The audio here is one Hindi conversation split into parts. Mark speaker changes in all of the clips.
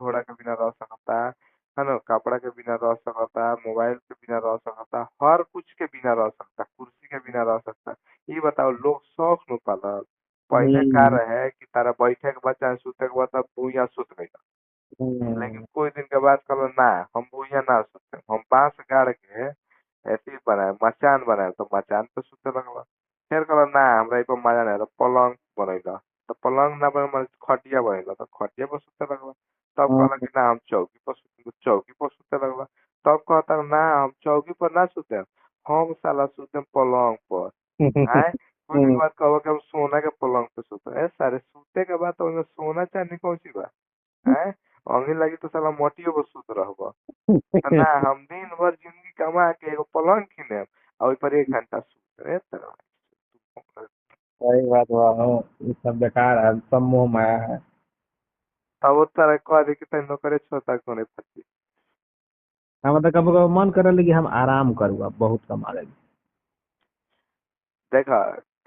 Speaker 1: घोड़ा के बिना रह सकता है ना, कपड़ा के बिना रह सकता, मोबाइल के बिना रह सकता, हर कुछ के बिना रह सकता, कुर्सी के बिना रह सकता। ये बताओ लोग शौक नु पालल। पहले का
Speaker 2: हम्म।
Speaker 1: रहे कि तारा बैठे के बाद चाहे सुते के बाद तब भूया सुत गई। लेकिन
Speaker 2: हम्म।
Speaker 1: कोई दिन के बाद कहलो ना, हम भूया ना सुते, हम बांस गाड़ के ऐसे ही बनाए मचान बनाए तो मचान पे सुते लगल। फिर कहलो ना हमरा ई पर मजा नहीं, तो पलंग बनैला, तो पलंग ना बने खटिया बनैला तो खटिया पर सुते लगल। तब कहला
Speaker 2: हम्म।
Speaker 1: कि ना हम चौकी पर सुते, तो चौकी पर सुते लगल। तब कहता ना हम चौकी पर ना सुते, हम साला सुते पलंग पर। आए कुछ दिन के
Speaker 2: हम्म।
Speaker 1: बाद कहो कि हम सोना के पलंग पे सुते, ए सारे सूते के बाद तो ओमे सोना चांदी कौन सी बा। हैं? अंगी लगी तो साला मोटियो पर सुत रहबो। तो ना हम दिन भर जिंदगी कमा के एगो पलंग किने आ ओइ पर 1 घंटा सुते ए तरह।
Speaker 2: सही बात बा हो। ये सब बेकार है, सब मोह माया है।
Speaker 1: तब वो तरह कह दे कि तै नौकरे छोटा कोने पति।
Speaker 2: हम मतलब कभी कभी मन करे कि हम आराम करूँ, अब बहुत कमा लेंगे।
Speaker 1: देख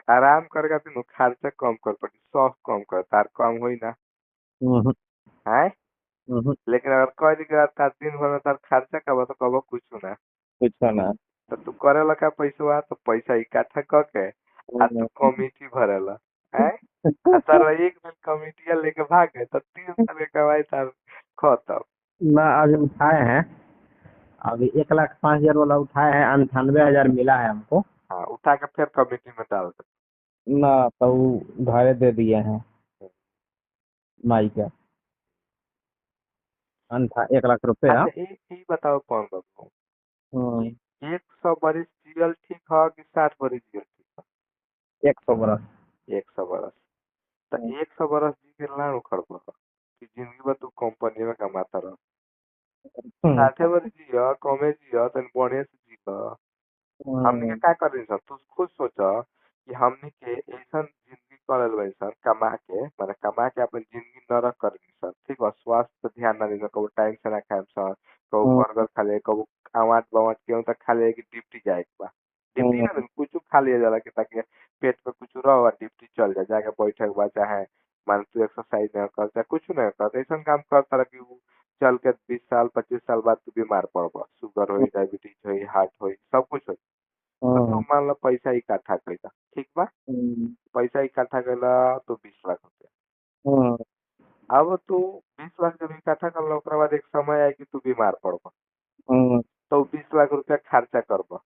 Speaker 1: आराम करेगा तो खर्चा कम कर पड़ी, शौक कम कर तार कम होई ना।
Speaker 2: हम्म।
Speaker 1: है
Speaker 2: हम्म।
Speaker 1: लेकिन अगर कह दी कि यार तार दिन भर में तार खर्चा का बा तो कबो कुछ ना।
Speaker 2: कुछ ना।
Speaker 1: तो तू करेला का पैसा तो पैसा इकट्ठा क के आ तू
Speaker 2: हम्म।
Speaker 1: कमिटी भरेला। हैं? आ तारा एक दिन कमिटिया लेके भागे तो 3 साल के कमाई तार खत्म।
Speaker 2: ना अभी उठाए हैं। अभी 1,05,000 वाला उठाए हैं, 98,000 मिला है हमको।
Speaker 1: हाँ उठा के फिर कमिटी में डाल दे।
Speaker 2: ना तो घरे दे दिए हैं माई के। 1 लाख रुपया।
Speaker 1: अच्छा ये बताओ कौन बाबू, कि
Speaker 2: हम्म।
Speaker 1: 100 बरिस जियल ठीक है कि 60 बरिस जियल ठीक
Speaker 2: 100 बरस।
Speaker 1: है? 100 बरस तो 100 बरस जी के लाड़ उखड़ पड़ कि जिंदगी भर तू कंपनी में कमाता रह।
Speaker 2: हम्म।
Speaker 1: 60 बरिस जिया कमे जिया तनी बढ़िया से जी। हमनी के
Speaker 2: हम्म।
Speaker 1: का करी सन तू खुद सोच कि हमनी के ऐसा जिंदगी करल बानी सन कमा के, माने कमा के अपन जिंदगी नरक कर दी सन, ठीक बा, स्वास्थ्य पे ध्यान ना दी सन, कबो टाइम से ना खाएम सन, कबो
Speaker 2: हम्म।
Speaker 1: बर्गर खा ले, कबो आवाज बवाज केहू तक खा ले कि डिप्टी जाए के बा। डिप्टी ना
Speaker 2: हम्म।
Speaker 1: कुछ खा लिया जाला कि ताकि पेट पे कुछ रहो और डिप्टी चल जाए, जाके बैठे के बाद चाहे मान तू एक्सरसाइज नहीं कर चाहे कुछ नहीं कर, ऐसा काम कर तारा कि उ चल के 20 साल 25 साल बाद तू बीमार पड़ब, शुगर होई, डायबिटीज होई, हार्ट होई, सब कुछ होई। तो तू
Speaker 2: हम्म।
Speaker 1: मान लो पैसा इकट्ठा कइला, ठीक बा,
Speaker 2: हम्म।
Speaker 1: पैसा इकट्ठा कइला तो 20 लाख रुपया।
Speaker 2: हम्म।
Speaker 1: अब तू 20 लाख जब इकट्ठा करला ओकरा बाद एक समय आई कि तू बीमार पड़ब,
Speaker 2: हम्म।
Speaker 1: तो 20 लाख रुपया खर्चा करब।